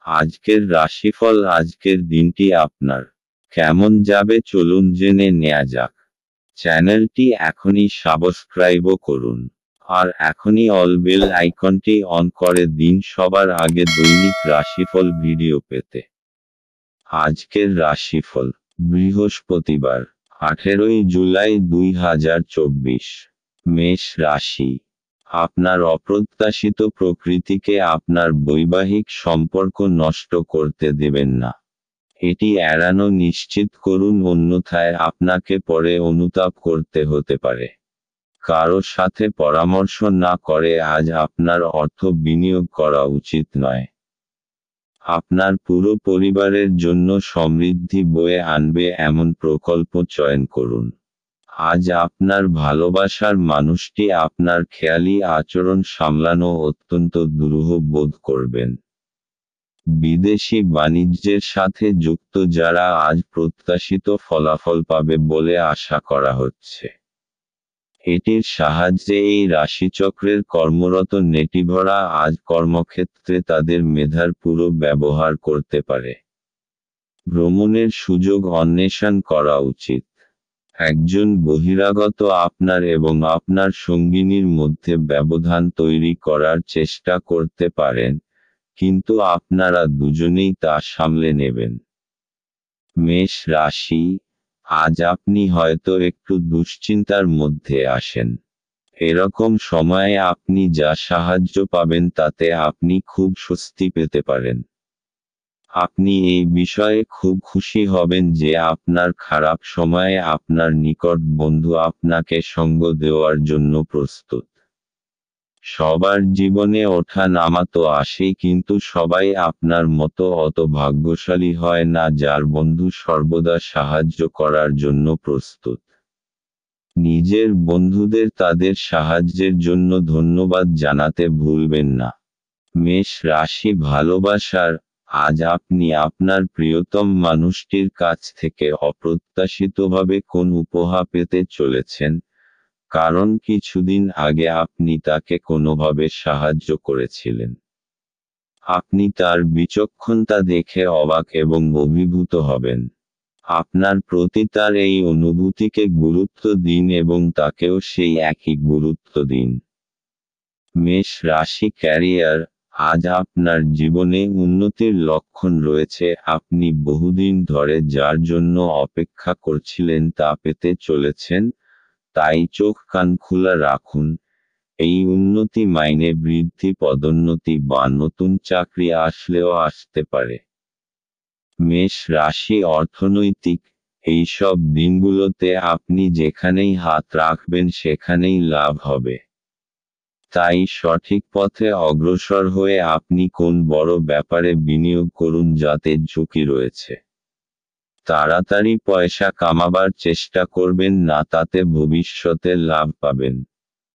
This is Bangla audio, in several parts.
আজকের রাশিফল। আজকের দিনটি আপনার কেমন যাবে চলুন জেনে নেওয়া যাক। চ্যানেলটি এখনই সাবস্ক্রাইব করুন আর এখনই অল বেল আইকনটি অন করে দিন সবার আগে দৈনিক রাশিফল ভিডিও পেতে। আজকের রাশিফল বৃহস্পতিবার 18 জুলাই 2024। মেষ রাশি। আপনার অপ্রত্যাশিত প্রকৃতিকে আপনার বৈবাহিক সম্পর্ক নষ্ট করতে দেবেন না। এটি এড়ানো নিশ্চিত করুন, অন্যথায় আপনাকে পরে অনুতাপ করতে হতে পারে। কারো সাথে পরামর্শ না করে আজ আপনার অর্থ বিনিয়োগ করা উচিত নয়। আপনার পুরো পরিবারের জন্য সমৃদ্ধি বয়ে আনবে এমন প্রকল্প চয়ন করুন। আজ আপনার ভালোবাসার মানুষটি আপনার খেয়ালি আচরণ সামলানো অত্যন্ত দুরূহ বোধ করবেন। বিদেশি বাণিজ্যের সাথে যুক্ত যারা আজ প্রত্যাশিত ফলাফল পাবে বলে আশা করা হচ্ছে। এটির সাহায্যে এই রাশিচক্রের কর্মরত নেটিভরা আজ কর্মক্ষেত্রে তাদের মেধার পুরো ব্যবহার করতে পারে। ভ্রমণের সুযোগ অন্বেষণ করা উচিত। একজন বহিরাগত আপনার এবং আপনার সঙ্গিনীর মধ্যে ব্যবধান তৈরি করার চেষ্টা করতে পারেন, কিন্তু আপনারা দুজনেই তা সামলে নেবেন। মেষ রাশি। আজ আপনি হয়তো একটু দুশ্চিন্তার মধ্যে আসেন। এরকম সময়ে আপনি যা সাহায্য পাবেন তাতে আপনি খুব স্বস্তি পেতে পারেন। আপনি এই বিষয়ে খুব খুশি হবেন যে আপনার খারাপ সময়ে আপনার নিকট বন্ধু আপনাকে সঙ্গ দেওয়ার জন্য প্রস্তুত। সবার জীবনে ওঠা নামা তো আসেই, কিন্তু সবাই আপনার মতো অত ভাগ্যশালী হয় না যার বন্ধু সর্বদা সাহায্য করার জন্য প্রস্তুত। নিজের বন্ধুদের তাদের সাহায্যের জন্য ধন্যবাদ জানাতে ভুলবেন না। মেষ রাশি। ভালোবাসার। আজ আপনি আপনার প্রিয়তম মানুষটির কাছ থেকে অপ্রত্যাশিতভাবে কোন উপহার পেতে চলেছেন, কারণ কিছুদিন আগে আপনি তাকে কোনোভাবে সাহায্য করেছিলেন। আপনি তার বিচক্ষণতা দেখে অবাক এবং অভিভূত হবেন। আপনার প্রতি তার এই অনুভূতিকে গুরুত্ব দিন এবং তাকেও সেই একই গুরুত্ব দিন। মেষ রাশি। ক্যারিয়ার। আজ আপনার জীবনে উন্নতির লক্ষণ রয়েছে। আপনি বহুদিন ধরে যার জন্য অপেক্ষা করছিলেন তা পেতে চলেছেন, তাই চোখ কান খোলা রাখুন। এই উন্নতি মাইনে বৃদ্ধি, পদোন্নতি বা নতুন চাকরি আসলেও আসতে পারে। মেষ রাশি। অর্থনৈতিক। এই সব দিনগুলোতে আপনি যেখানেই হাত রাখবেন সেখানেই লাভ হবে। তাই সঠিক পথে অগ্রসর হয়ে আপনি কোন বড় ব্যাপারে বিনিয়োগ করুন যাতে ঝুঁকি রয়েছে। তাড়াতাড়ি পয়সা কামাবার চেষ্টা করবেন না, তাতে ভবিষ্যতে লাভ পাবেন।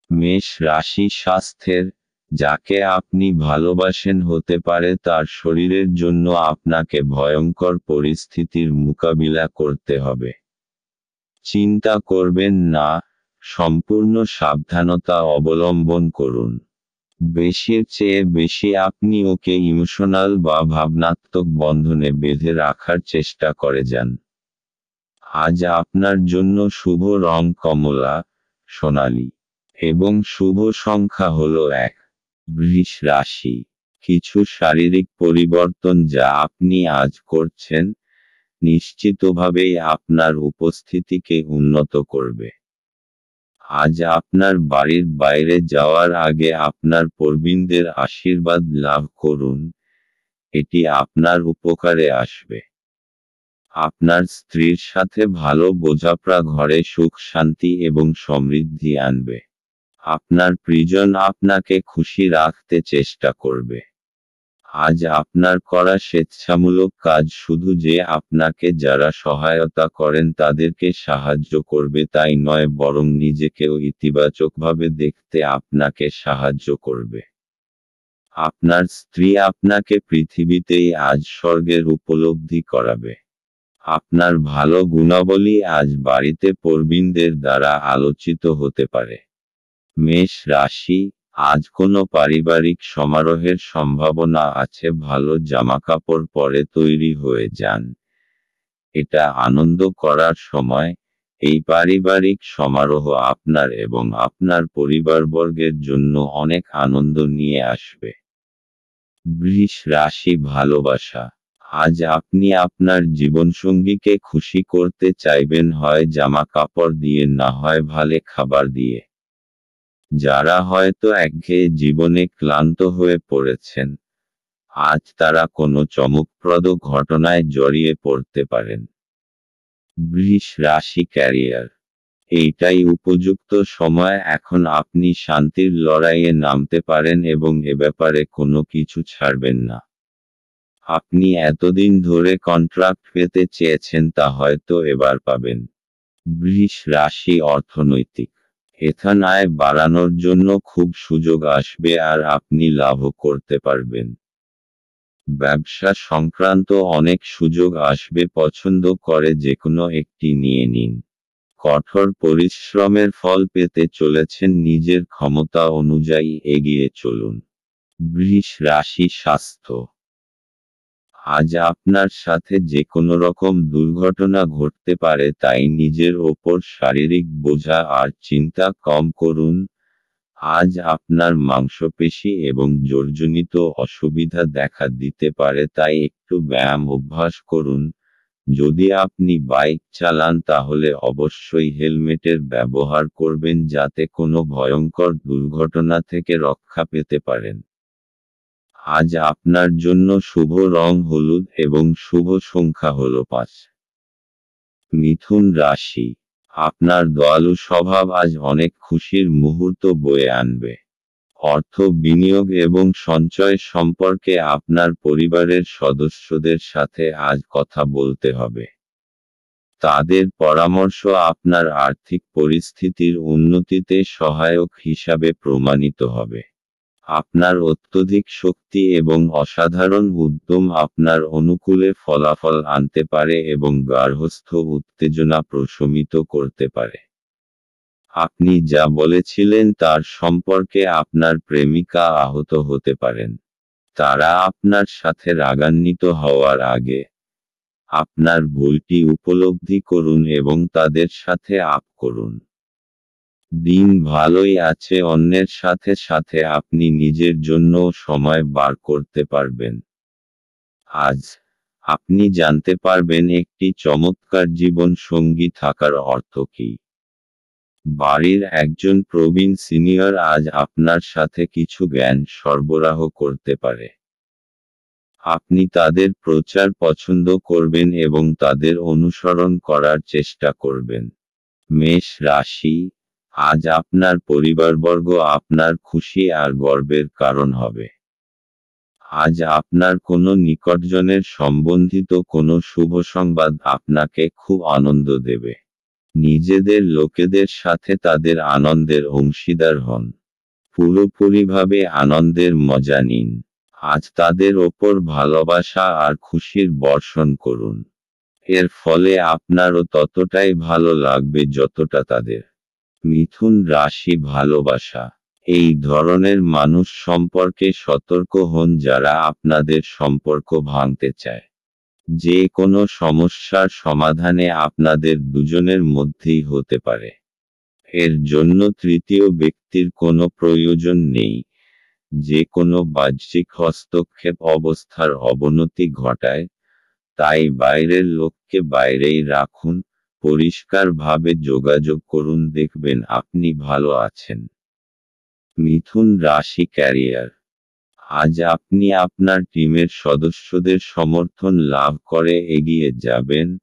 মেষ রাশি। স্বাস্থ্যের। যাকে আপনি ভালোবাসেন হতে পারে তার শরীরের জন্য আপনাকে ভয়ঙ্কর পরিস্থিতির মোকাবিলা করতে হবে। চিন্তা করবেন না, সম্পূর্ণ সাবধানতা অবলম্বন করুন। বেশির চেয়ে বেশি আপনি ওকে ইমোশনাল বা ভাবনাত্মক বন্ধনে বেঁধে রাখার চেষ্টা করে যান। আজ আপনার জন্য শুভ রং কমলা, সোনালী এবং শুভ সংখ্যা হল 1। বৃষ রাশি। কিছু শারীরিক পরিবর্তন যা আপনি আজ করছেন, নিশ্চিতভাবেই আপনার উপস্থিতিকে উন্নত করবে। আজ আপনার বাড়ির বাইরে যাওয়ার আগে আপনার প্রবীণদের আশীর্বাদ লাভ করুন, এটি আপনার উপকারে আসবে। আপনার স্ত্রীর সাথে ভালো বোঝাপড়া ঘরে সুখ শান্তি এবং সমৃদ্ধি আনবে। আপনার প্রিয়জন আপনাকে খুশি রাখতে চেষ্টা করবে। আজ আপনার করা স্বেচ্ছামূলক কাজ শুধু যে আপনাকে যারা সহায়তা করেন তাদেরকে সাহায্য করবে তাই নয়, বরং নিজেকেও ইতিবাচকভাবে দেখতে আপনাকে সাহায্য করবে। আপনার স্ত্রী আপনাকে পৃথিবীতেই আজ স্বর্গের উপলব্ধি করাবে। আপনার ভালো গুণাবলী আজ বাড়িতে প্রবীণদের দ্বারা আলোচিত হতে পারে। মেষ রাশি। আজ কোনো পারিবারিক সমারোহের সম্ভাবনা আছে, ভালো জামাকাপড় পরে তৈরি হয়ে যান। এটা আনন্দ করার সময়। এই পারিবারিক সমারোহ আপনার এবং আপনার পরিবারবর্গের জন্য অনেক আনন্দ নিয়ে আসবে। বৃষ রাশি, ভালোবাসা। আজ আপনি আপনার জীবনসঙ্গীকে খুশি করতে চাইবেন, হয় জামা কাপড় দিয়ে, না হয় ভালো খাবার দিয়ে। যারা হয়তো একঘেয়ে জীবনে ক্লান্ত হয়ে পড়েছেন, আজ তারা কোনো চমকপ্রদ ঘটনায় জড়িয়ে পড়তে পারেন। বৃষ রাশি, ক্যারিয়ার। এইটাই উপযুক্ত সময়, এখন আপনি শান্তির লড়াইয়ে নামতে পারেন এবং এ ব্যাপারে কোনো কিছু ছাড়বেন না। আপনি এতদিন ধরে কন্ট্রাক্ট পেতে চেয়েছেন, তা হয়তো এবার পাবেন। বৃষ রাশি, অর্থনৈতিক। এখানে আয় বাড়ানোর জন্য খুব সুযোগ আসবে আর আপনি লাভও করতে পারবেন। ব্যবসা সংক্রান্ত অনেক সুযোগ আসবে, পছন্দ করে যেকোনো একটি নিয়ে নিন। কঠোর পরিশ্রমের ফল পেতে চলেছেন, নিজের ক্ষমতা অনুযায়ী এগিয়ে চলুন। বৃষ রাশি, স্বাস্থ্য। আজ আপনার সাথে যে কোনো রকম দুর্ঘটনা ঘটতে পারে, তাই নিজের ওপর শারীরিক বোঝা আর চিন্তা কম করুন। আজ আপনার মাংসপেশি এবং জোড়জনিত অসুবিধা দেখা দিতে পারে, তাই একটু ব্যায়াম অভ্যাস করুন। যদি আপনি বাইক চালান তাহলে অবশ্যই হেলমেটের ব্যবহার করবেন, যাতে কোনো ভয়ঙ্কর দুর্ঘটনা থেকে রক্ষা পেতে পারেন। আজ আপনার জন্য শুভ রং হলুদ এবং শুভ সংখ্যা হল 5। মিথুন রাশি। আপনার দয়ালু স্বভাব আজ অনেক খুশির মুহূর্ত বয়ে আনবে। অর্থ বিনিয়োগ এবং সঞ্চয় সম্পর্কে আপনার পরিবারের সদস্যদের সাথে আজ কথা বলতে হবে। তাদের পরামর্শ আপনার আর্থিক পরিস্থিতির উন্নতিতে সহায়ক হিসাবে প্রমাণিত হবে। আপনার অত্যধিক শক্তি এবং অসাধারণ উদ্যম আপনার অনুকূলে ফলাফল আনতে পারে এবং গার্হস্থ্য উত্তেজনা প্রশমিত করতে পারে। আপনি যা বলেছিলেন তার সম্পর্কে আপনার প্রেমিকা আহত হতে পারেন। তারা আপনার সাথে রাগান্বিত হওয়ার আগে আপনার ভুলটি উপলব্ধি করুন এবং তাদের সাথে আপ করুন। দিন ভালোই আছে, অন্যের সাথে সাথে আপনি নিজের জন্যও সময় বার করতে পারবেন। আজ আপনি জানতে পারবেন একটি চমৎকার জীবন সঙ্গী থাকার অর্থ কী। বাড়ির একজন প্রবীণ সিনিয়র আজ আপনার সাথে কিছু জ্ঞান সরবরাহ করতে পারে। আপনি তাদের প্রচার পছন্দ করবেন এবং তাদের অনুসরণ করার চেষ্টা করবেন। মেষ রাশি। আজ আপনার পরিবারবর্গ আপনার খুশি আর গর্বের কারণ হবে। আজ আপনার কোনো নিকটজনের সম্বন্ধিত কোনো শুভ সংবাদ আপনাকে খুব আনন্দ দেবে। নিজেদের লোকেদের সাথে তাদের আনন্দের অংশীদার হন। পুরোপুরিভাবে আনন্দের মজা নিন। আজ তাদের ওপর ভালোবাসা আর খুশির বর্ষণ করুন। এর ফলে আপনারও ততটাই ভালো লাগবে যতটা তাদের। মিথুন রাশি, ভালোবাসা। এই ধরনের মানুষ সম্পর্কে সতর্ক হন যারা আপনাদের সম্পর্ক ভাঙতে চায়। যে কোনো সমস্যার সমাধানে আপনাদের দুজনের মধ্যেই হতে পারে। এর জন্য তৃতীয় ব্যক্তির কোনো প্রয়োজন নেই। যে কোনো বাহ্যিক হস্তক্ষেপ অবস্থার অবনতি ঘটায়, তাই বাইরের লোককে বাইরেই রাখুন। পরিষ্কারভাবে যোগাযোগ করুন, দেখবেন আপনি ভালো আছেন। মিথুন রাশি, ক্যারিয়ার। আজ আপনি আপনার টিমের সদস্যদের সমর্থন লাভ করে এগিয়ে যাবেন।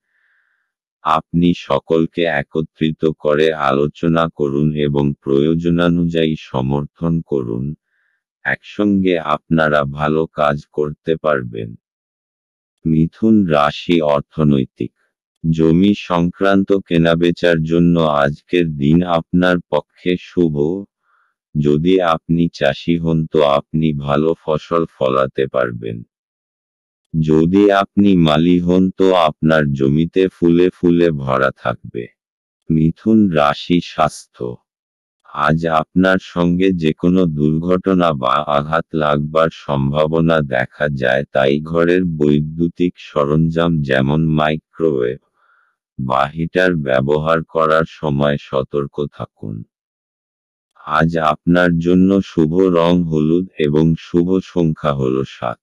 আপনি সকলকে একত্রিত করে আলোচনা করুন এবং প্রয়োজনানুযায়ী সমর্থন করুন। একসঙ্গে আপনারা ভালো কাজ করতে পারবেন। মিথুন রাশি, অর্থনৈতিক। জমি সংক্রান্ত কেনাবেচার জন্য আজকের দিন আপনার পক্ষে শুভ। যদি আপনি চাষি হন তো আপনি ভালো ফসল ফলাতে পারবেন। যদি আপনি মালি হন তো আপনার জমিতে ফুলে ফুলে ভরা থাকবে। মিথুন রাশি, স্বাস্থ্য। আজ আপনার সঙ্গে যেকোনো দুর্ঘটনা বা আঘাত লাগবার সম্ভাবনা দেখা যায়, তাই ঘরের বৈদ্যুতিক সরঞ্জাম যেমন মাইক্রোওয়েভ বা হিটার ব্যবহার করার সময় সতর্ক থাকুন। আজ আপনার জন্য শুভ রং হলুদ এবং শুভ সংখ্যা হল 7।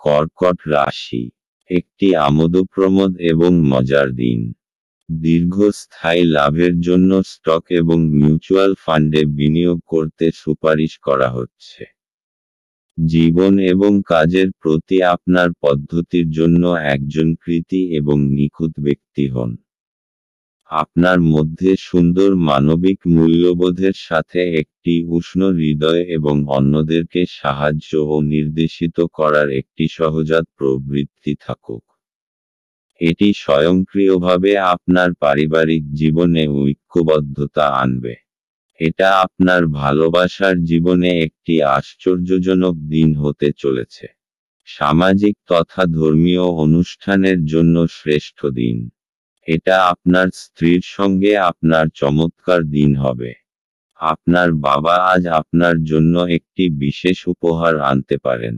কর্কট রাশি, একটি আমোদপ্রমোদ এবং মজার দিন। দীর্ঘস্থায়ী লাভের জন্য স্টক এবং মিউচুয়াল ফান্ডে বিনিয়োগ করতে সুপারিশ করা হচ্ছে। জীবন এবং কাজের প্রতি আপনার পদ্ধতির জন্য একজন কৃতী এবং নিখুঁত ব্যক্তি হন। আপনার মধ্যে সুন্দর মানবিক মূল্যবোধের সাথে একটি উষ্ণ হৃদয় এবং অন্যদেরকে সাহায্য ও নির্দেশিত করার একটি সহজাত প্রবৃত্তি থাকুক। এটি স্বয়ংক্রিয়ভাবে আপনার পারিবারিক জীবনে ঐক্যবদ্ধতা আনবে। এটা আপনার ভালোবাসার জীবনে একটি আশ্চর্যজনক দিন হতে চলেছে। সামাজিক তথা ধর্মীয় অনুষ্ঠানের জন্য শ্রেষ্ঠ দিন। এটা আপনার স্ত্রীর সঙ্গে আপনার চমৎকার দিন হবে। আপনার বাবা আজ আপনার জন্য একটি বিশেষ উপহার আনতে পারেন।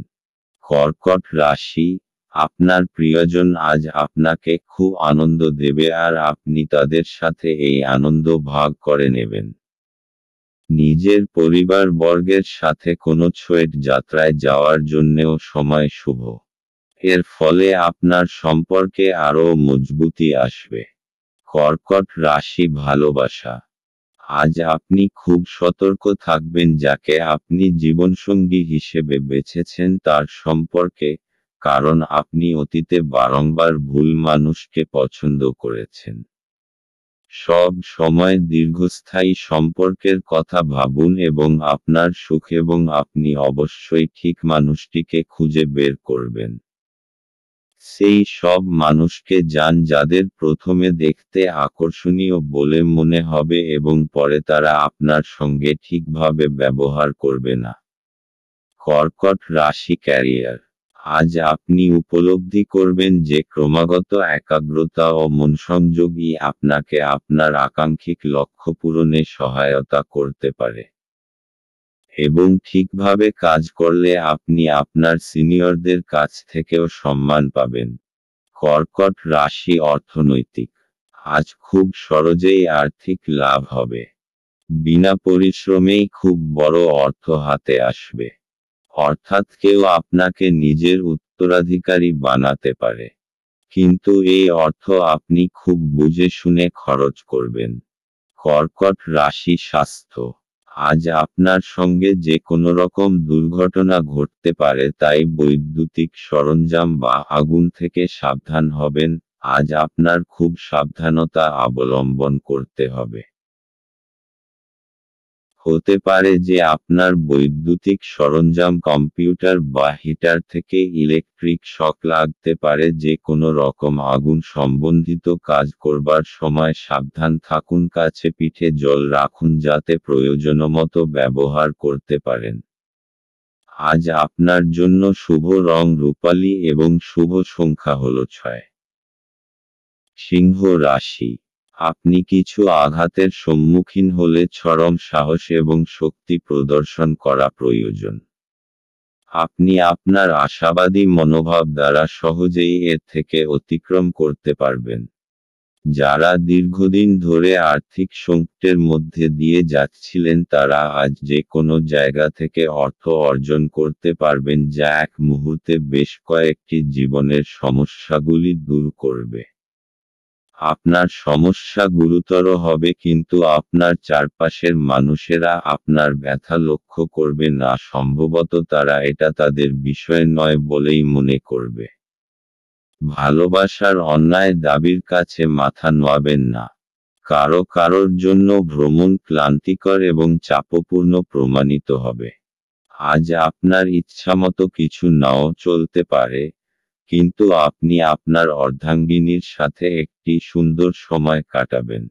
কর্কট রাশি, আপনার প্রিয়জন আজ আপনাকে খুব আনন্দ দেবে আর আপনি তাদের সাথে এই আনন্দ ভাগ করে নেবেন। নিজের পরিবারবর্গের সাথে কোনো ছোট যাত্রায় যাওয়ার জন্যেও সময় শুভ। এর ফলে আপনার সম্পর্কে আরও মজবুতি আসবে। কর্কট রাশি ভালোবাসা, আজ আপনি খুব সতর্ক থাকবেন যাকে আপনি জীবনসঙ্গী হিসেবে বেছেছেন তার সম্পর্কে, কারণ আপনি অতীতে বারংবার ভুল মানুষকে পছন্দ করেছেন। সব সময় দীর্ঘস্থায়ী সম্পর্কের কথা ভাবুন এবং আপনার সুখ এবং আপনি অবশ্যই ঠিক মানুষটিকে খুঁজে বের করবেন। সেই সব মানুষকে যান যাদের প্রথমে দেখতে আকর্ষণীয় বলে মনে হবে এবং পরে তারা আপনার সঙ্গে ঠিকভাবে ব্যবহার করবে না। কর্কট রাশি ক্যারিয়ার, আজ আপনি উপলব্ধি করবেন যে ক্রমাগত একাগ্রতা ও মনসংযোগই আপনাকে আপনার আকাঙ্ক্ষিত লক্ষ্য পূরণে সহায়তা করতে পারে। এবং ঠিকভাবে কাজ করলে আপনি আপনার সিনিয়রদের কাছ থেকেও সম্মান পাবেন। কর্কট রাশি অর্থনৈতিক, আজ খুব সহজেই আর্থিক লাভ হবে। বিনা পরিশ্রমেই খুব বড় অর্থ হাতে আসবে। অর্থাৎ কেউ আপনাকে নিজের উত্তরাধিকারী বানাতে পারে। কিন্তু এই অর্থ আপনি খুব বুঝে শুনে খরচ করবেন। কর্কট রাশি স্বাস্থ্য, আজ আপনার সঙ্গে যে কোনো রকম দুর্ঘটনা ঘটতে পারে, তাই বৈদ্যুতিক সরঞ্জাম বা আগুন থেকে সাবধান হবেন। আজ আপনার খুব সাবধানতা অবলম্বন করতে হবে। হতে পারে যে আপনার বৈদ্যুতিক সরঞ্জাম কম্পিউটার বা হিটার থেকে ইলেকট্রিক শক লাগতে পারে। যে কোনো রকম আগুন সম্বন্ধিত কাজ করবার সময় সাবধান থাকুন। কাছে পিঠে জল রাখুন যাতে প্রয়োজনমতো ব্যবহার করতে পারেন। আজ আপনার জন্য শুভ রং রূপালী এবং শুভ সংখ্যা হল 6। সিংহ রাশি, আপনি কিছু আঘাতের সম্মুখীন হলে চরম সাহস এবং শক্তি প্রদর্শন করা প্রয়োজন। আপনি আপনার আশাবাদী মনোভাব দ্বারা সহজেই এর থেকে অতিক্রম করতে পারবেন। যারা দীর্ঘদিন ধরে আর্থিক সংকটের মধ্যে দিয়ে যাচ্ছিলেন তারা আজ যে কোনো জায়গা থেকে অর্থ অর্জন করতে পারবেন, যা এক মুহূর্তে বেশ কয়েকটি জীবনের সমস্যাগুলি দূর করবে। আপনার সমস্যা গুরুতর হবে কিন্তু আপনার চারপাশের মানুষেরা আপনার ব্যথা লক্ষ্য করবে না। সম্ভবত তারা এটা তাদের বিষয় নয় বলেই মনে করবে। ভালোবাসার অন্যায় দাবির কাছে মাথা নোয়াবেন না। কারোর জন্য ভ্রমণ ক্লান্তিকর এবং চাপপূর্ণ প্রমাণিত হবে। আজ আপনার ইচ্ছামতো কিছু নাও চলতে পারে, কিন্তু আপনি আপনার অর্ধাঙ্গিনীর সাথে একটি সুন্দর সময় কাটাবেন।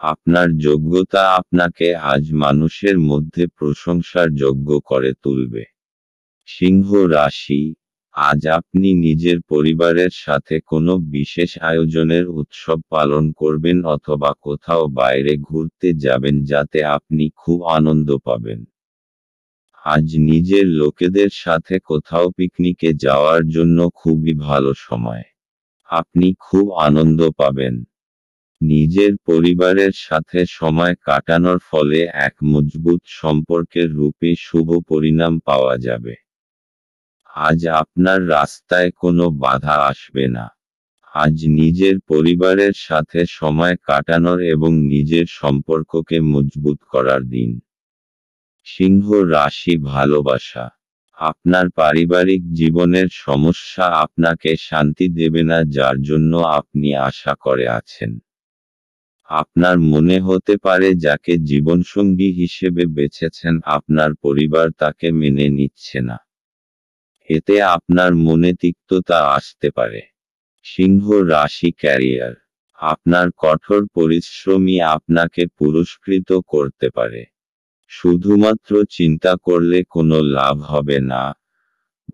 আপনার যোগ্যতা আপনাকে আজ মানুষের মধ্যে প্রশংসার যোগ্য করে তুলবে। সিংহ রাশি, আজ আপনি নিজের পরিবারের সাথে কোনো বিশেষ আয়োজনের উৎসব পালন করবেন অথবা কোথাও বাইরে ঘুরতে যাবেন যাতে আপনি খুব আনন্দ পাবেন। আজ নিজের লোকেদের সাথে কোথাও পিকনিকে যাওয়ার জন্য খুবই ভালো সময়। আপনি খুব আনন্দ পাবেন। নিজের পরিবারের সাথে সময় কাটানোর ফলে এক মজবুত সম্পর্কের রূপে শুভ পরিণাম পাওয়া যাবে। আজ আপনার রাস্তায় কোনো বাধা আসবে না। আজ নিজের পরিবারের সাথে সময় কাটানোর এবং নিজের সম্পর্ককে মজবুত করার দিন। সিংহ রাশি ভালোবাসা। আপনার পারিবারিক জীবনের সমস্যা আপনাকে শান্তি দেবে না যার জন্য আপনি আশা করে আছেন। আপনার মনে হতে পারে যাকে জীবনসঙ্গী হিসেবে বেছেছেন আপনার পরিবার তাকে মেনে নিচ্ছে না। এতে আপনার মনে তিক্ততা আসতে পারে। সিংহ রাশি ক্যারিয়ার। আপনার কঠোর পরিশ্রমই আপনাকে পুরস্কৃত করতে পারে। শুধুমাত্র চিন্তা করলে কোনো লাভ হবে না,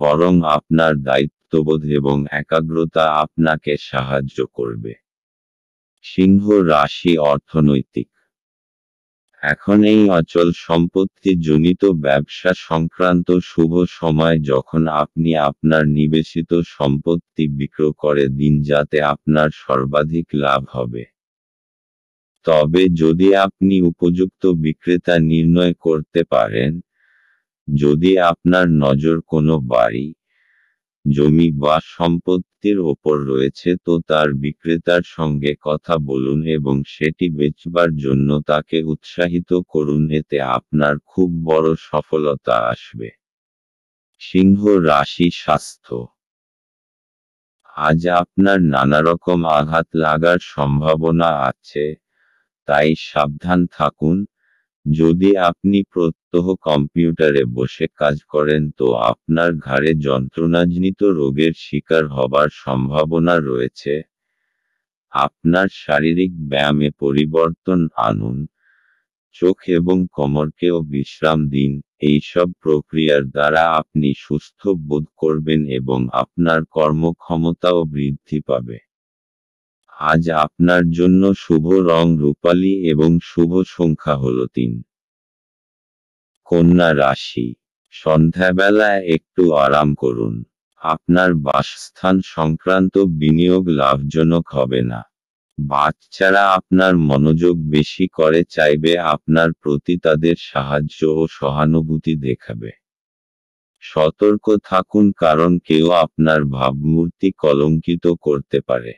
বরং আপনার দায়িত্ববোধ এবং একাগ্রতা আপনাকে সাহায্য করবে। সিংহ রাশি অর্থনৈতিক। এখন এই অচল সম্পত্তি জনিত ব্যবসা সংক্রান্ত শুভ সময় যখন আপনি আপনার নিবেশিত সম্পত্তি বিক্রয় করে দিন যাতে আপনার সর্বাধিক লাভ হবে। তবে যদি আপনি উপযুক্ত বিক্রেতা নির্ণয় করতে পারেন, যদি আপনার নজর কোনো বাড়ি, জমি বা সম্পত্তির ওপর রয়েছে তো তার বিক্রেতার সঙ্গে কথা বলুন এবং সেটি বেচবার জন্য তাকে উৎসাহিত করুন, এতে আপনার খুব বড় সফলতা আসবে। সিংহ রাশি স্বাস্থ্য। আজ আপনার নানারকম আঘাত লাগার সম্ভাবনা আছে, তাই সাবধান থাকুন। যদি আপনি প্রত্যহ কম্পিউটারে বসে কাজ করেন তো আপনার ঘাড়ে যন্ত্রণাজনিত রোগের শিকার হবার সম্ভাবনা রয়েছে। আপনার শারীরিক ব্যায়ামে পরিবর্তন আনুন। চোখ এবং কোমরকেও বিশ্রাম দিন। এইসব প্রক্রিয়ার দ্বারা আপনি সুস্থ বোধ করবেন এবং আপনার কর্মক্ষমতাও বৃদ্ধি পাবে। আজ আপনার জন্য শুভ রং রূপালী এবং শুভ সংখ্যা হল 3। কন্যা রাশি। সন্ধ্যাবেলায় একটু আরাম করুন। আপনার বাসস্থান সংক্রান্ত বিনিয়োগ লাভজনক হবে না। বাচ্চারা আপনার মনোযোগ বেশি করে চাইবে আপনার প্রতি তাদের সাহায্য ও সহানুভূতি দেখাবে। সতর্ক থাকুন কারণ কেউ আপনার ভাবমূর্তি কলঙ্কিত করতে পারে।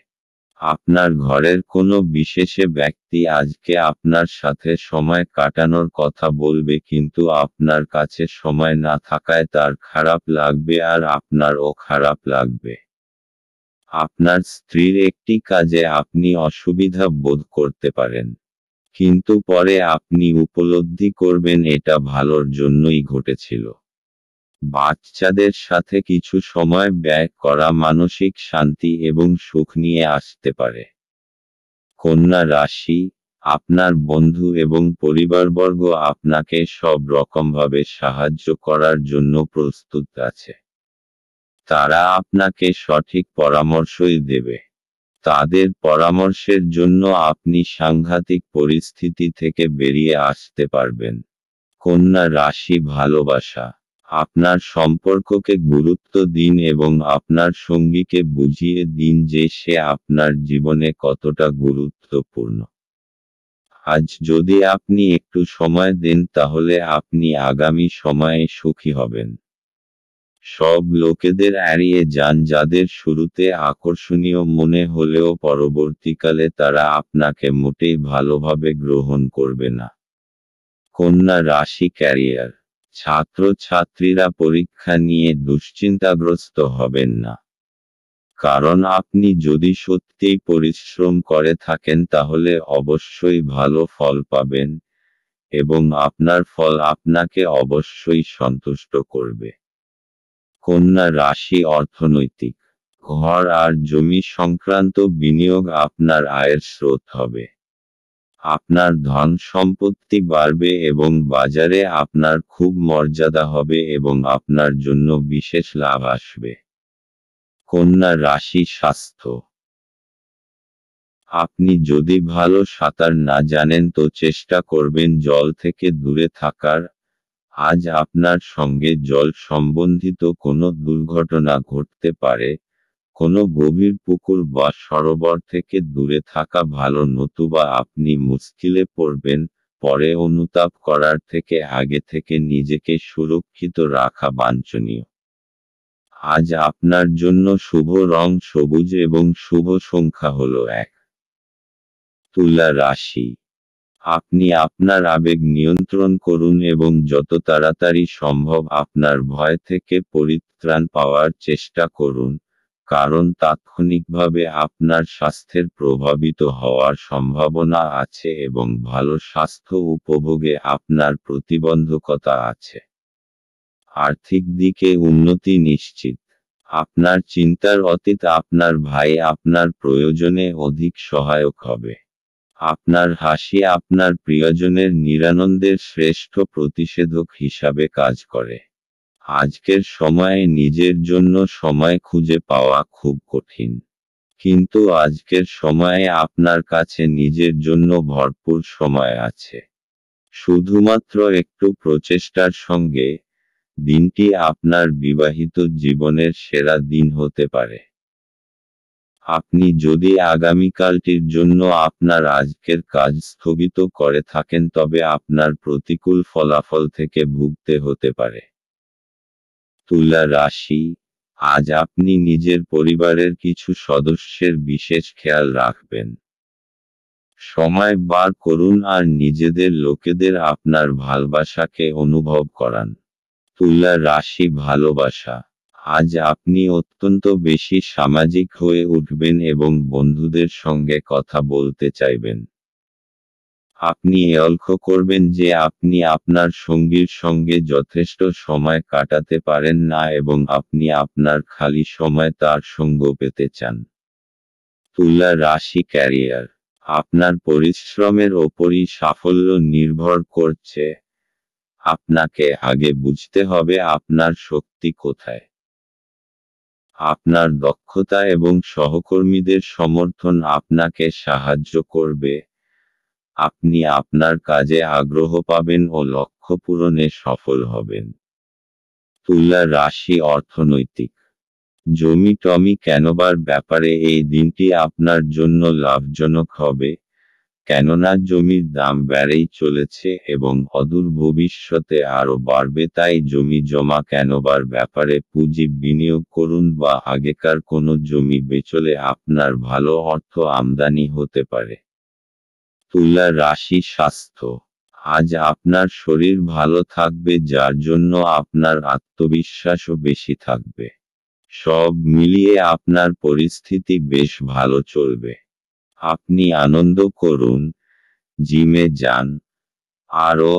আপনার ঘরের কোনো বিশেষে ব্যক্তি আজকে আপনার সাথে সময় কাটানোর কথা বলবে কিন্তু আপনার কাছে সময় না থাকায় তার খারাপ লাগবে আর আপনারও খারাপ লাগবে। আপনার স্ত্রীর একটি কাজে আপনি অসুবিধা বোধ করতে পারেন, কিন্তু পরে আপনি উপলব্ধি করবেন এটা ভালোর জন্যই ঘটেছিল। বাচ্চাদের সাথে কিছু সময় ব্যয় করা মানসিক শান্তি এবং সুখ নিয়ে আসতে পারে। কন্যা রাশি। আপনার বন্ধু এবং পরিবারবর্গ আপনাকে সব রকমভাবে সাহায্য করার জন্য প্রস্তুত আছে। তারা আপনাকে সঠিক পরামর্শই দেবে। তাদের পরামর্শের জন্য আপনি সাংঘাতিক পরিস্থিতি থেকে বেরিয়ে আসতে পারবেন। কন্যা রাশি ভালোবাসা। আপনার সম্পর্ককে গুরুত্ব দিন এবং আপনার সঙ্গীকে বুঝিয়ে দিন যে সে আপনার জীবনে কতটা গুরুত্বপূর্ণ। আজ যদি আপনি একটু সময় দেন তাহলে আপনি আগামী সময়ে সুখী হবেন। সব লোকেদের এড়িয়ে যান যাদের শুরুতে আকর্ষণীয় মনে হলেও পরবর্তীকালে তারা আপনাকে মোটেই ভালোভাবে গ্রহণ করবে না। কন্যা রাশি ক্যারিয়ার। ছাত্রছাত্রীরা পরীক্ষা নিয়ে দুশ্চিন্তাগ্রস্ত হবেন না, কারণ আপনি যদি সত্যিই পরিশ্রম করে থাকেন তাহলে অবশ্যই ভালো ফল পাবেন এবং আপনার ফল আপনাকে অবশ্যই সন্তুষ্ট করবে। কন্যা রাশি অর্থনৈতিক। ঘর আর জমি সংক্রান্ত বিনিয়োগ আপনার আয়ের স্রোত হবে। আপনার ধন সম্পত্তি বাড়বে এবং বাজারে আপনার খুব মর্যাদা হবে এবং আপনার জন্য বিশেষ লাভ আসবে। কন্যা রাশি স্বাস্থ্য। আপনি যদি ভালো সাঁতার না জানেন তো চেষ্টা করবেন জল থেকে দূরে থাকার। আজ আপনার সঙ্গে জল সম্বন্ধিত কোনো দুর্ঘটনা ঘটতে পারে। কোনো গভীর পুকুর বা সরোবর থেকে দূরে থাকা ভালো, নতুবা আপনি মুশকিলে পড়বেন। পরে অনুতাপ করার থেকে আগে থেকে নিজেকে সুরক্ষিত রাখা বাঞ্ছনীয়। আজ আপনার জন্য শুভ রং সবুজ এবং শুভ সংখ্যা হল 1। তুলা রাশি। আপনি আপনার আবেগ নিয়ন্ত্রণ করুন এবং যত তাড়াতাড়ি সম্ভব আপনার ভয় থেকে পরিত্রাণ পাওয়ার চেষ্টা করুন, কারণ তাৎক্ষণিকভাবে আপনার স্বাস্থ্যের প্রভাবিত হওয়ার সম্ভাবনা আছে এবং ভালো স্বাস্থ্য উপভোগে আপনার প্রতিবন্ধকতা আছে। আর্থিক দিকে উন্নতি নিশ্চিত। আপনার চিন্তার অতীত আপনার ভাই আপনার প্রয়োজনে অধিক সহায়ক হবে। আপনার হাসি আপনার প্রিয়জনের নিরানন্দের শ্রেষ্ঠ প্রতিষেধক হিসাবে কাজ করে। আজকের সময়ে নিজের জন্য সময় খুঁজে পাওয়া খুব কঠিন, কিন্তু আজকের সময়ে আপনার কাছে নিজের জন্য ভরপুর সময় আছে। শুধুমাত্র একটু প্রচেষ্টার সঙ্গে, দিনটি আপনার বিবাহিত জীবনের সেরা দিন হতে পারে। আপনি যদি আগামীকালটির জন্য আপনার আজকের কাজ স্থগিত করে থাকেন তবে আপনার প্রতিকূল ফলাফল থেকে ভুগতে হতে পারে। তুলা রাশি। আজ আপনি নিজের পরিবারের কিছু সদস্যের বিশেষ খেয়াল রাখবেন। সময় বার করুন আর নিজেদের লোকেদের আপনার ভালোবাসাকে অনুভব করান। তুলা রাশি ভালোবাসা। আজ আপনি অত্যন্ত বেশি সামাজিক হয়ে উঠবেন এবং বন্ধুদের সঙ্গে কথা বলতে চাইবেন। আপনি লক্ষ্য করবেন যে আপনি আপনার সঙ্গীর সঙ্গে যথেষ্ট সময় কাটাতে পারেন না এবং আপনি আপনার খালি সময় তার সঙ্গ পেতে চান। তুলা রাশি ক্যারিয়ার। আপনার পরিশ্রমের ওপরই সাফল্য নির্ভর করছে। আপনাকে আগে বুঝতে হবে আপনার শক্তি কোথায়। আপনার দক্ষতা এবং সহকর্মীদের সমর্থন আপনাকে সাহায্য করবে। আপনি আপনার কাজে আগ্রহ পাবেন ও লক্ষ্য পূরণে সফল হবেন। তুলা রাশি অর্থনৈতিক। জমি টমি কেনবার ব্যাপারে এই দিনটি আপনার জন্য লাভজনক হবে, কেননা জমির দাম বেড়েই চলেছে এবং অদূর ভবিষ্যতে আরও বাড়বে। তাই জমি জমা কেনবার ব্যাপারে পুঁজি বিনিয়োগ করুন বা আগেকার কোনো জমি বেচলে আপনার ভালো অর্থ আমদানি হতে পারে। তুলা রাশি স্বাস্থ্য। আজ আপনার শরীর ভালো থাকবে, যার জন্য আপনার আত্মবিশ্বাসও বেশি থাকবে। সব মিলিয়ে আপনার পরিস্থিতি বেশ ভালো চলবে। আপনি আনন্দ করুন, জিমে যান, আরও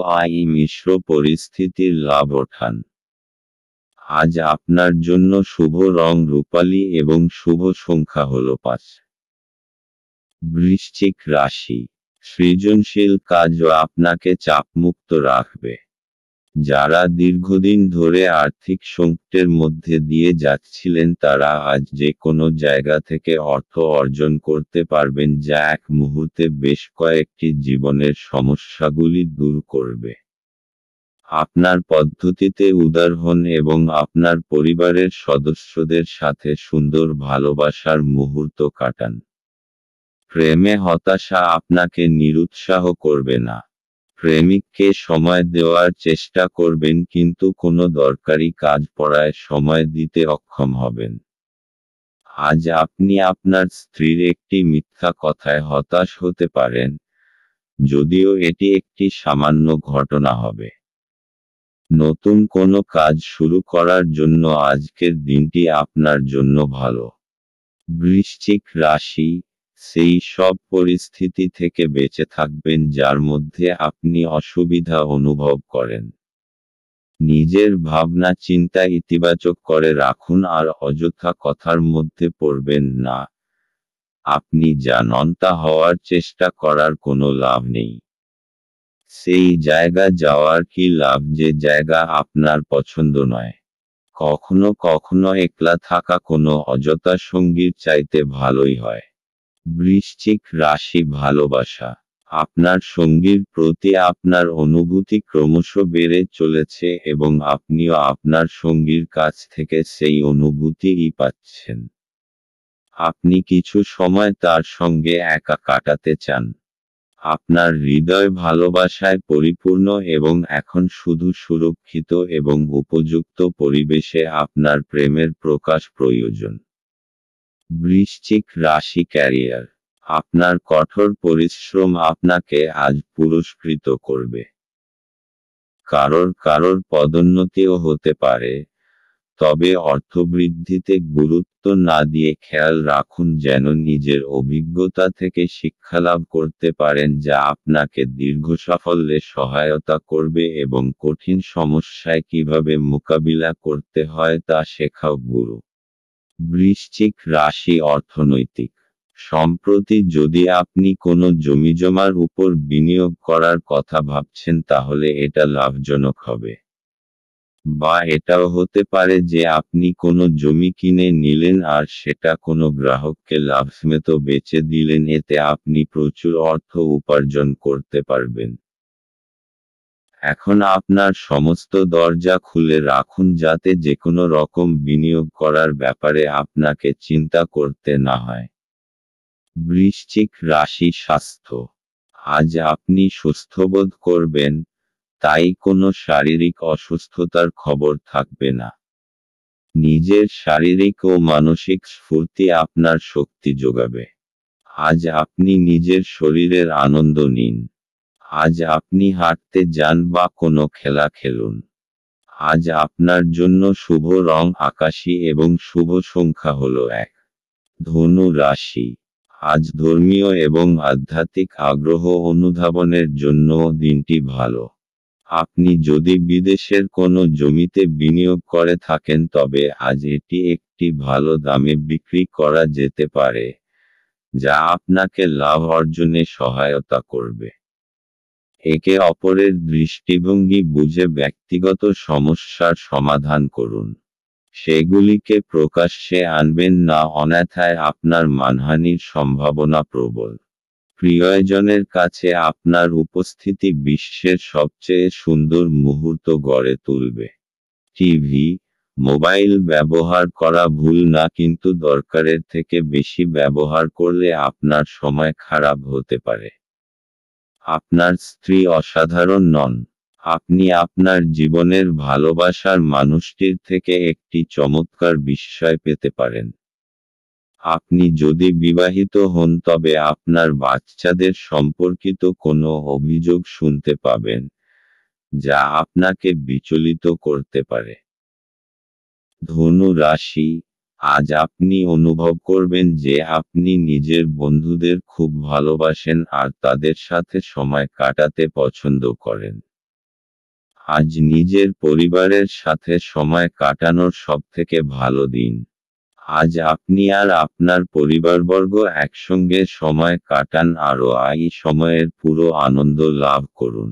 মিশ্র পরিস্থিতির লাভ ওঠান। আজ আপনার জন্য শুভ রং রূপালী এবং শুভ সংখ্যা হল 5। বৃশ্চিক রাশি। সৃজনশীল কাজও আপনাকে চাপমুক্ত রাখবে। যারা দীর্ঘদিন ধরে আর্থিক সংকটের মধ্যে দিয়ে যাচ্ছিলেন তারা আজ যে কোনো জায়গা থেকে অর্থ অর্জন করতে পারবেন, যা এক মুহূর্তে বেশ কয়েকটি জীবনের সমস্যাগুলি দূর করবে। আপনার পদ্ধতিতে উদার হন এবং আপনার পরিবারের সদস্যদের সাথে সুন্দর ভালোবাসার মুহূর্ত কাটান। প্রেমে হতাশা আপনাকে নিরুৎসাহ করবে না। প্রেমিককে সময় দেওয়ার চেষ্টা করবেন, কিন্তু কোনো দরকারি কাজ পড়ায় সময় দিতে অক্ষম হবেন। আজ আপনি আপনার স্ত্রীর একটি মিথ্যা কথায় হতাশ হতে পারেন, যদিও এটি একটি সামান্য ঘটনা হবে। নতুন কোনো কাজ শুরু করার জন্য আজকের দিনটি আপনার জন্য ভালো। বৃশ্চিক রাশি। সেই সব পরিস্থিতি থেকে বেঁচে থাকবেন যার মধ্যে আপনি অসুবিধা অনুভব করেন। নিজের ভাবনা চিন্তা ইতিবাচক করে রাখুন আর অযথা কথার মধ্যে পড়বেন না। আপনি যা নন তা হওয়ার চেষ্টা করার কোনো লাভ নেই। সেই জায়গা যাওয়ার কি লাভ যে জায়গা আপনার পছন্দ নয়। কখনো কখনো একলা থাকা কোনো অযথা সঙ্গীর চাইতে ভালোই হয়। বৃশ্চিক রাশি ভালোবাসা। আপনার সঙ্গীর প্রতি আপনার অনুভূতি ক্রমশ বেড়ে চলেছে এবং আপনিও আপনার সঙ্গীর কাছ থেকে সেই অনুভূতিই পাচ্ছেন। আপনি কিছু সময় তার সঙ্গে একা কাটাতে চান। আপনার হৃদয় ভালোবাসায় পরিপূর্ণ এবং এখন শুধু সুরক্ষিত এবং উপযুক্ত পরিবেশে আপনার প্রেমের প্রকাশ প্রয়োজন। বৃশ্চিক রাশি ক্যারিয়ার। আপনার কঠোর পরিশ্রম আপনাকে আজ পুরস্কৃত করবে। কারোর পদোন্নতিও হতে পারে, তবে অর্থবৃদ্ধিতে গুরুত্ব না দিয়ে খেয়াল রাখুন যেন নিজের অভিজ্ঞতা থেকে শিক্ষালাভ করতে পারেন যা আপনাকে দীর্ঘ সাফল্যে সহায়তা করবে এবং কঠিন সমস্যায় কিভাবে মোকাবিলা করতে হয় তা শেখাও গুরু। বৃশ্চিক রাশি অর্থনৈতিক। সম্প্রতি যদি আপনি কোনো জমিজমার উপর বিনিয়োগ করার কথা ভাবছেন তাহলে এটা লাভজনক হবে। বা এটাও হতে পারে যে আপনি কোনো জমি কিনে নিলেন আর সেটা কোনো গ্রাহককে লাভসমেত বেচে দিলেন, এতে আপনি প্রচুর অর্থ উপার্জন করতে পারবেন। এখন আপনার সমস্ত দরজা খুলে রাখুন যাতে যেকোনো রকম বিনিয়োগ করার ব্যাপারে আপনাকে চিন্তা করতে না হয়। বৃশ্চিক রাশি স্বাস্থ্য। আজ আপনি সুস্থবোধ করবেন, তাই কোনো শারীরিক অসুস্থতার খবর থাকবে না। নিজের শারীরিক ও মানসিক স্ফূর্তি আপনার শক্তি যোগাবে। আজ আপনি নিজের শরীরের আনন্দ নিন। আজ আপনি হাঁটতে যান বা কোনো খেলা খেলুন। আজ আপনার জন্য শুভ রং আকাশী এবং শুভ সংখ্যা হল 1। ধনু রাশি। আজ ধর্মীয় এবং আধ্যাত্মিক আগ্রহ অনুধাবনের জন্য দিনটি ভালো। আপনি যদি বিদেশের কোনো জমিতে বিনিয়োগ করে থাকেন তবে আজ এটি একটি ভালো দামে বিক্রি করা যেতে পারে, যা আপনাকে লাভ অর্জনে সহায়তা করবে। একে অপরের দৃষ্টিভঙ্গি বুঝে ব্যক্তিগত সমস্যার সমাধান করুন। সেগুলিকে প্রকাশ্যে আনবেন না, অন্যথায় আপনার মানহানির সম্ভাবনা প্রবল। প্রিয়জনের কাছে আপনার উপস্থিতি বিশ্বের সবচেয়ে সুন্দর মুহূর্ত গড়ে তুলবে। টিভি, মোবাইল ব্যবহার করা ভুল না, কিন্তু দরকারের থেকে বেশি ব্যবহার করলে আপনার সময় খারাপ হতে পারে। আপনার স্ত্রী অসাধারণ নন। আপনি আপনার জীবনের ভালোবাসার মানুষটির থেকে একটি চমৎকার বিস্ময় পেতে পারেন। আপনি যদি বিবাহিত হন তবে আপনার বাচ্চাদের সম্পর্কিত কোনো অভিযোগ শুনতে পাবেন, যা আপনাকে বিচলিত করতে পারে। ধনু রাশি। আজ আপনি অনুভব করবেন যে আপনি নিজের বন্ধুদের খুব ভালোবাসেন আর তাদের সাথে সময় কাটাতে পছন্দ করেন। আজ নিজের পরিবারের সাথে সময় কাটানোর সবথেকে ভালো দিন। আজ আপনি আর আপনার পরিবারবর্গ একসঙ্গে সময় কাটান আর এই সময়ের পুরো আনন্দ লাভ করুন।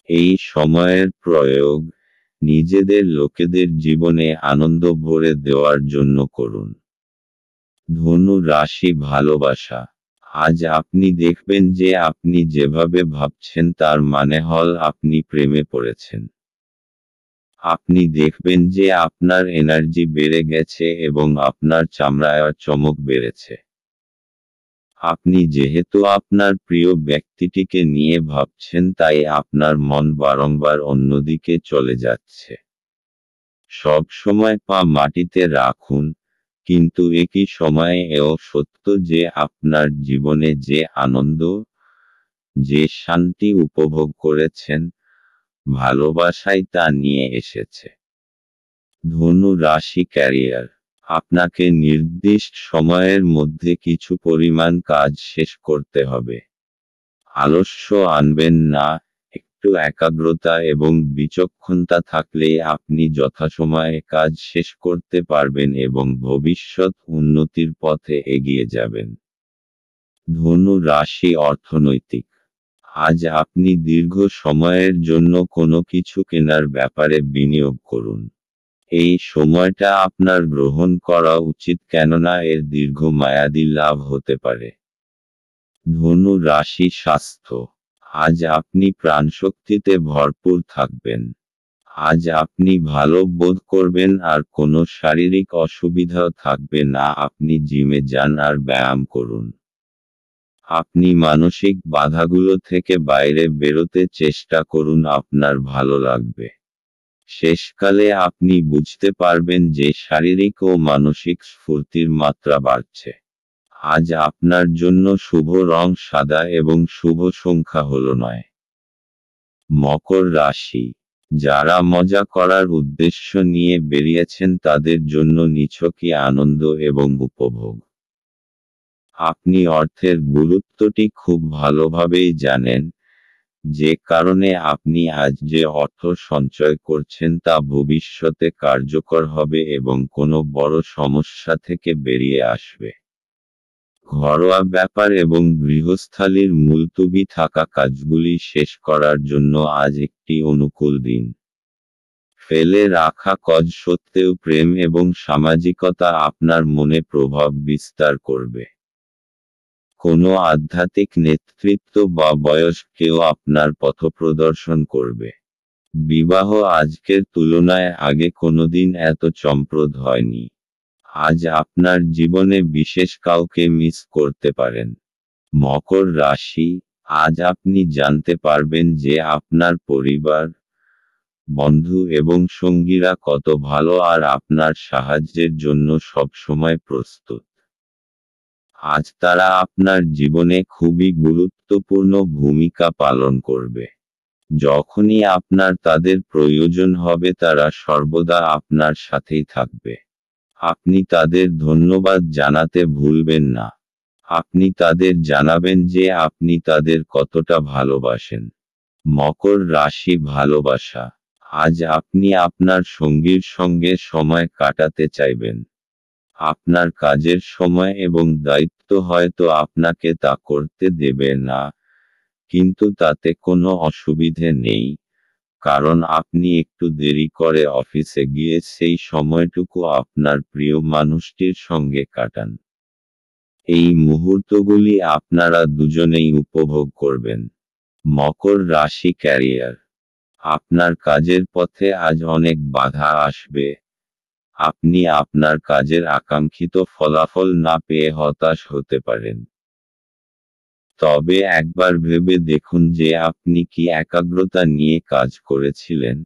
এই সময়ের প্রয়োগ নিজেদের লোকেদের জীবনে আনন্দ ভরে দেওয়ার জন্য করুন। ধনু রাশি ভালোবাসা। আজ আপনি দেখবেন যে আপনি যেভাবে ভাবছেন তার মানে হল আপনি প্রেমে পড়েছেন। আপনি দেখবেন যে আপনার এনার্জি বেড়ে গেছে এবং আপনার চামড়ায় চমক বেড়েছে। আপনি যেহেতু আপনার প্রিয় ব্যক্তিটিকে নিয়ে ভাবছেন তাই আপনার মন বারংবার অন্যদিকে চলে যাচ্ছে। সব সময় পা মাটিতে রাখুন, কিন্তু একই সময়ে এও সত্য যে আপনার জীবনে যে আনন্দ, যে শান্তি উপভোগ করেছেন, ভালোবাসাই তা নিয়ে এসেছে। ধনু রাশি ক্যারিয়ার। আপনাকে নির্দিষ্ট সময়ের মধ্যে কিছু পরিমাণ কাজ শেষ করতে হবে। আলস্য আনবেন না, একটু একাগ্রতা এবং বিচক্ষণতা থাকলে আপনি যথাসময়ে কাজ শেষ করতে পারবেন এবং ভবিষ্যৎ উন্নতির পথে এগিয়ে যাবেন। ধনু রাশি অর্থনৈতিক। আজ আপনি দীর্ঘ সময়ের জন্য কোনো কিছু কেনার ব্যাপারে বিনিয়োগ করুন। এই সময়টা আপনার গ্রহণ করা উচিত, কেননা এর দীর্ঘমেয়াদী লাভ হতে পারে। ধনু রাশি স্বাস্থ্য। আজ আপনি প্রাণশক্তিতে ভরপুর থাকবেন। আজ আপনি ভালো বোধ করবেন আর কোনো শারীরিক অসুবিধাও থাকবে না। আপনি জিমে যান আর ব্যায়াম করুন। আপনি মানসিক বাধাগুলো থেকে বাইরে বেরোতে চেষ্টা করুন, আপনার ভালো লাগবে। শেষকালে আপনি বুঝতে পারবেন যে শারীরিক ও মানসিক স্ফূর্তির মাত্রা বাড়ছে। আজ আপনার জন্য শুভ রং সাদা এবং শুভ সংখ্যা হল 9। মকর রাশি। যারা মজা করার উদ্দেশ্য নিয়ে বেরিয়েছেন তাদের জন্য নিছকই আনন্দ এবং উপভোগ। আপনি অর্থের গুরুত্বটি খুব ভালোভাবেই জানেন, যে কারণে আপনি আজ যে অর্থ সঞ্চয় করছেন তা ভবিষ্যতে কার্যকর হবে এবং কোনো বড় সমস্যা থেকে বেরিয়ে আসবে। ঘরোয়া ব্যাপার এবং গৃহস্থালির মুলতুবি থাকা কাজগুলি শেষ করার জন্য আজ একটি অনুকূল দিন। ফেলে রাখা কাজ সত্ত্বেও প্রেম এবং সামাজিকতা আপনার মনে প্রভাব বিস্তার করবে। কোনো আধ্যাত্মিক নেতৃত্ব বা বয়স কেউ আপনার পথপ্রদর্শন করবে। বিবাহ আজকের তুলনায় আগে কোনোদিন এত চমকপ্রদ হয়নি। আজ আপনার জীবনে বিশেষ কাউকে মিস করতে পারেন। মকর রাশি। আজ আপনি জানতে পারবেন যে আপনার পরিবার, বন্ধু এবং সঙ্গীরা কত ভালো আর আপনার সাহায্যের জন্য সবসময় প্রস্তুত। আজ তারা আপনার জীবনে খুবই গুরুত্বপূর্ণ ভূমিকা পালন করবে। যখনই আপনার তাদের প্রয়োজন হবে তারা সর্বদা আপনার সাথেই থাকবে। আপনি তাদের ধন্যবাদ জানাতে ভুলবেন না। আপনি তাদের জানাবেন যে আপনি তাদের কতটা ভালোবাসেন। মকর রাশি ভালোবাসা। আজ আপনি আপনার সঙ্গীর সঙ্গে সময় কাটাতে চাইবেন। আপনার কাজের সময় এবং দায়িত্ব হয়তো আপনাকে তা করতে দেবে না, কিন্তু তাতে কোনো অসুবিধে নেই, কারণ আপনি একটু দেরি করে অফিসে গিয়ে সেই সময়টুকু আপনার প্রিয় মানুষটির সঙ্গে কাটান। এই মুহূর্তগুলি আপনারা দুজনেই উপভোগ করবেন। মকর রাশি ক্যারিয়ার। আপনার কাজের পথে আজ অনেক বাধা আসবে। আপনি আপনার কাজের আকাঙ্ক্ষিত ফলাফল না পেয়ে হতাশ হতে পারেন। তবে একবার ভেবে দেখুন যে আপনি কি একাগ্রতা নিয়ে কাজ করেছিলেন।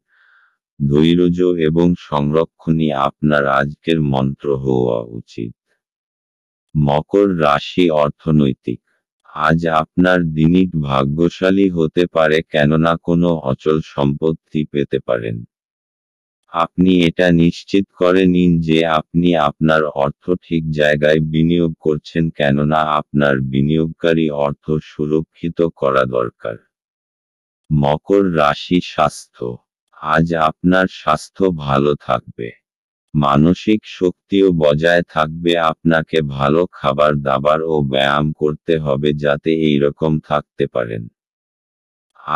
ধৈর্য এবং সংরক্ষণই আপনার আজকের মন্ত্র হওয়া উচিত। মকর রাশি অর্থনৈতিক। আজ আপনার দিনটি ভাগ্যশালী হতে পারে, কেননা কোনো অচল সম্পত্তি পেতে পারেন। আপনি এটা নিশ্চিত করে নিন যে আপনি আপনার অর্থ ঠিক জায়গায় বিনিয়োগ করছেন, কেননা আপনার বিনিয়োগকারী অর্থ সুরক্ষিত করা দরকার। মকর রাশি স্বাস্থ্য। আজ আপনার স্বাস্থ্য ভালো থাকবে। মানসিক শক্তিও বজায় থাকবে। আপনাকে ভালো খাবার দাবার ও ব্যায়াম করতে হবে যাতে এইরকম থাকতে পারেন।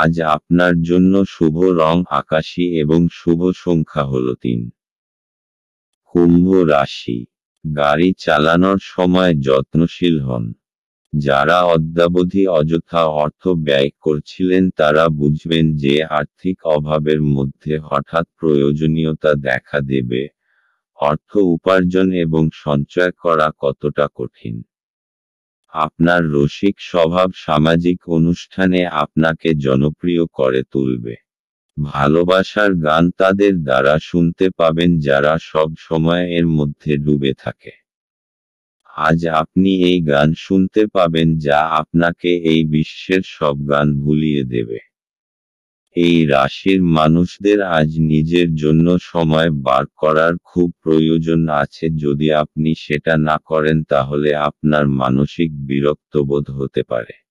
আজ আপনার জন্য শুভ রং আকাশী এবং শুভ সংখ্যা হল 3। কুম্ভ রাশি। গাড়ি চালানোর সময় যত্নশীল হন। যারা অদ্যাবধি অযথা অর্থ ব্যয় করছিলেন তারা বুঝবেন যে আর্থিক অভাবের মধ্যে হঠাৎ প্রয়োজনীয়তা দেখা দেবে। অর্থ উপার্জন এবং সঞ্চয় করা কতটা কঠিন। আপনার রসিক স্বভাব সামাজিক অনুষ্ঠানে আপনাকে জনপ্রিয় করে তুলবে। ভালোবাসার গান তাদের দ্বারা শুনতে পাবেন যারা সব সময় এর মধ্যে ডুবে থাকে। আজ আপনি এই গান শুনতে পাবেন যা আপনাকে এই বিশ্বের সব গান ভুলিয়ে দেবে। এই রাশির মানুষদের আজ নিজের জন্য সময় বার করার খুব প্রয়োজন আছে। যদি আপনি সেটা না করেন তাহলে আপনার মানসিক বিরক্তবোধ হতে পারে।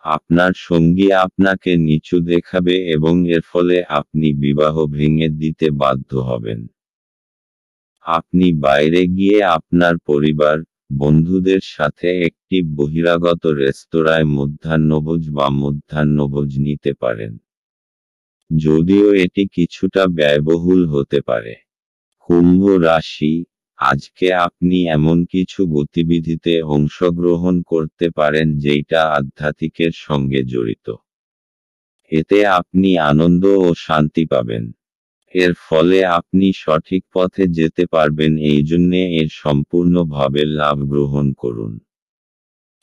আপনার সঙ্গী আপনাকে নিচু দেখাবে এবং এর ফলে আপনি বিবাহ ভেঙে দিতে বাধ্য হবেন। আপনি বাইরে গিয়ে আপনার পরিবার, বন্ধুদের সাথে একটি বহিরাগত রেস্তোরাঁয় মধ্যাহ্নভোজ নিতে পারেন। যদিও এটি কিছুটা ব্যয়বহুল হতে পারে। কুম্ভ রাশি, আজকে আপনি এমন কিছু গতিবিধিতে অংশগ্রহণ করতে পারেন যেটা আধ্যাত্মিকের সঙ্গে জড়িত। এতে আপনি আনন্দ ও শান্তি পাবেন। এর ফলে আপনি সঠিক পথে যেতে পারবেন, এই জন্যে এর সম্পূর্ণভাবে লাভ গ্রহণ করুন।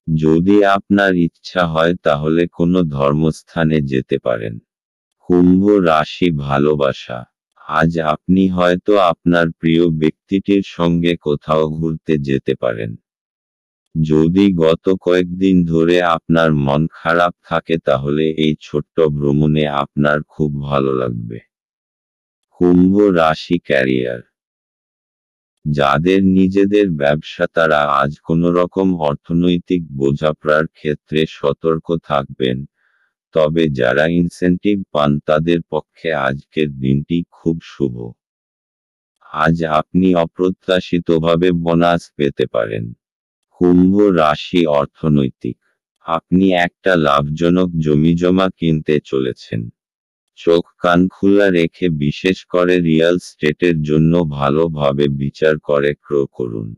যদি আপনার ইচ্ছা হয় তাহলে কোনো ধর্মস্থানে যেতে পারেন। কুম্ভ রাশি ভালোবাসা, আজ আপনি হয়তো আপনার প্রিয় ব্যক্তিটির সঙ্গে কোথাও ঘুরতে যেতে পারেন। যদি গত কয়েকদিন ধরে আপনার মন খারাপ থাকে তাহলে এই ছোট্ট ভ্রমণে আপনার খুব ভালো লাগবে। কুম্ভ রাশি ক্যারিয়ার, যাদের নিজেদের ব্যবসা তারা আজ কোনোরকম অর্থনৈতিক বোঝাপড়ার ক্ষেত্রে সতর্ক থাকবেন, তবে যারা ইনসেন্টিভ পান তাদের পক্ষে আজকের দিনটি খুব শুভ। আজ আপনি অপ্রত্যাশিতভাবে বোনাস পেতে পারেন। কুম্ভ রাশি অর্থনৈতিক, আপনি একটা লাভজনক জমিজমা কিনতে চলেছেন। চোখ কান খোলা রেখে বিশেষ করে রিয়েল স্টেটের জন্য ভালোভাবে বিচার করে ক্রয় করুন।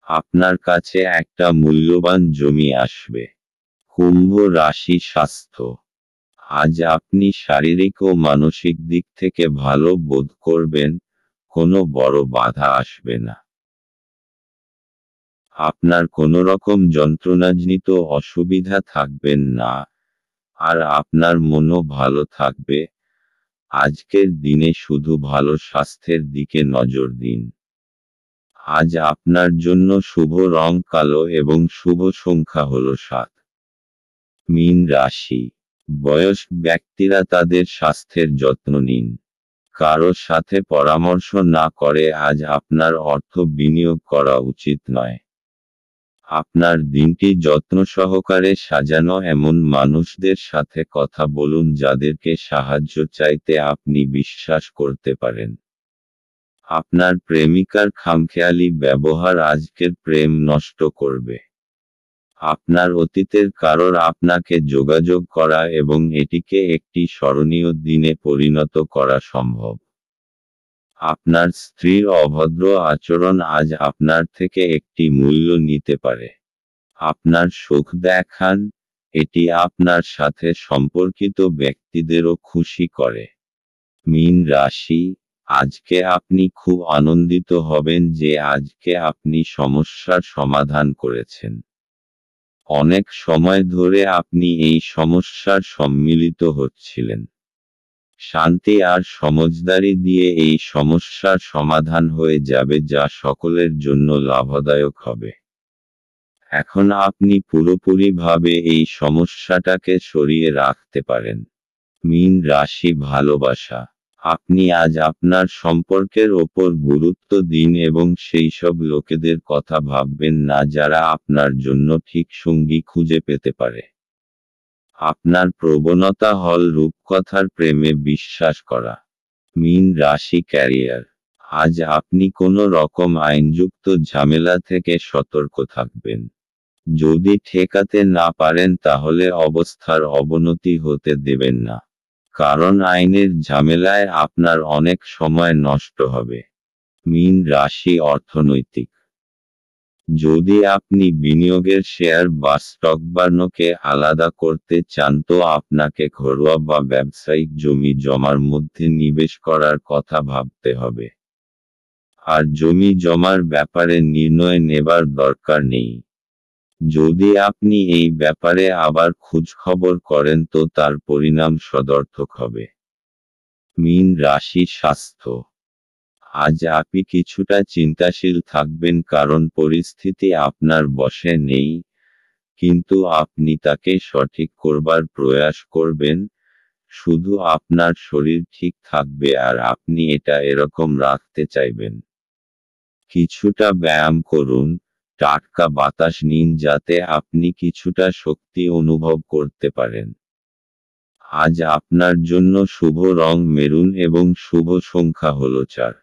আপনার কাছে একটা মূল্যবান জমি আসবে। কুম্ভ রাশি স্বাস্থ্য, আজ আপনি শারীরিক ও মানসিক দিক থেকে ভালো বোধ করবেন, কোনো বড় বাধা আসবে না। আপনার কোনো রকম যন্ত্রণাজনিত অসুবিধা থাকবেন না, আর আপনার মনও ভালো থাকবে। আজকের দিনে শুধু ভালো স্বাস্থ্যের দিকে নজর দিন। আজ আপনার জন্য শুভ রং কালো এবং শুভ সংখ্যা হলো 7। মীন রাশি, বয়স্ক ব্যক্তিরা তাদের স্বাস্থ্যের যত্ন নিন। কারো সাথে পরামর্শ না করে আজ আপনার অর্থ বিনিয়োগ করা উচিত নয়। আপনার দিনটি যত্ন সহকারে সাজানো এমন মানুষদের সাথে কথা বলুন যাদেরকে সাহায্য চাইতে আপনি বিশ্বাস করতে পারেন। আপনার প্রেমিকার খামখেয়ালি ব্যবহার আজকের প্রেম নষ্ট করবে। আপনার অতীতের কারোর আপনাকে যোগাযোগ করা এবং এটিকে একটি স্মরণীয় দিনে পরিণত করা সম্ভব। আপনার স্ত্রীর অভদ্র আচরণ আজ আপনার থেকে একটি মূল্য নিতে পারে। আপনার সুখ দেখান, এটি আপনার সাথে সম্পর্কিত ব্যক্তিদেরও খুশি করে। মীন রাশি, আজকে আপনি খুব আনন্দিত হবেন যে আজকে আপনি সমস্যার সমাধান করেছেন। অনেক সময় ধরে আপনি এই সমস্যার সম্মিলিত হচ্ছিলেন। শান্তি আর সমঝদারি দিয়ে এই সমস্যার সমাধান হয়ে যাবে, যা সকলের জন্য লাভদায়ক হবে। এখন আপনি পুরোপুরিভাবে এই সমস্যাটাকে সরিয়ে রাখতে পারেন। মীন রাশি ভালোবাসা, আপনি আজ আপনার সম্পর্কের ওপর গুরুত্ব দিন এবং সেই সব লোকেদের কথা ভাববেন না যারা আপনার জন্য ঠিক সঙ্গী খুঁজে পেতে পারে। আপনার প্রবণতা হল রূপকথার প্রেমে বিশ্বাস করা। মীন রাশি ক্যারিয়ার, আজ আপনি কোনো রকম আইনযুক্ত ঝামেলা থেকে সতর্ক থাকবেন। যদি ঠেকাতে না পারেন তাহলে অবস্থার অবনতি হতে দেবেন না, কারণ আইনের ঝামেলায় আপনার অনেক সময় নষ্ট হবে। মীন রাশি অর্থনৈতিক, যদি আপনি বিনিয়োগের শেয়ার বা স্টকবার্নকে আলাদা করতে চান তো আপনাকে ঘরোয়া বা ব্যবসায়িক জমি জমার মধ্যে নিবেশ করার কথা ভাবতে হবে। আর জমি জমার ব্যাপারে নির্ণয় নেবার দরকার নেই। যদি আপনি এই ব্যাপারে আবার খোঁজখবর করেন তো তার পরিণাম সদর্থক হবে। মীন রাশি স্বাস্থ্য, আজ আপনি কিছুটা চিন্তাশীল থাকবেন কারণ পরিস্থিতি আপনার বশে নেই, কিন্তু আপনি তাকে সঠিক করবার প্রয়াস করবেন। শুধু আপনার শরীর ঠিক থাকবে আর আপনি এটা এরকম রাখতে চাইবেন। কিছুটা ব্যায়াম করুন, টাটকা বাতাস নিন যাতে আপনি কিছুটা শক্তি অনুভব করতে পারেন। আজ আপনার জন্য শুভ রং মেরুন এবং শুভ সংখ্যা হলো 4।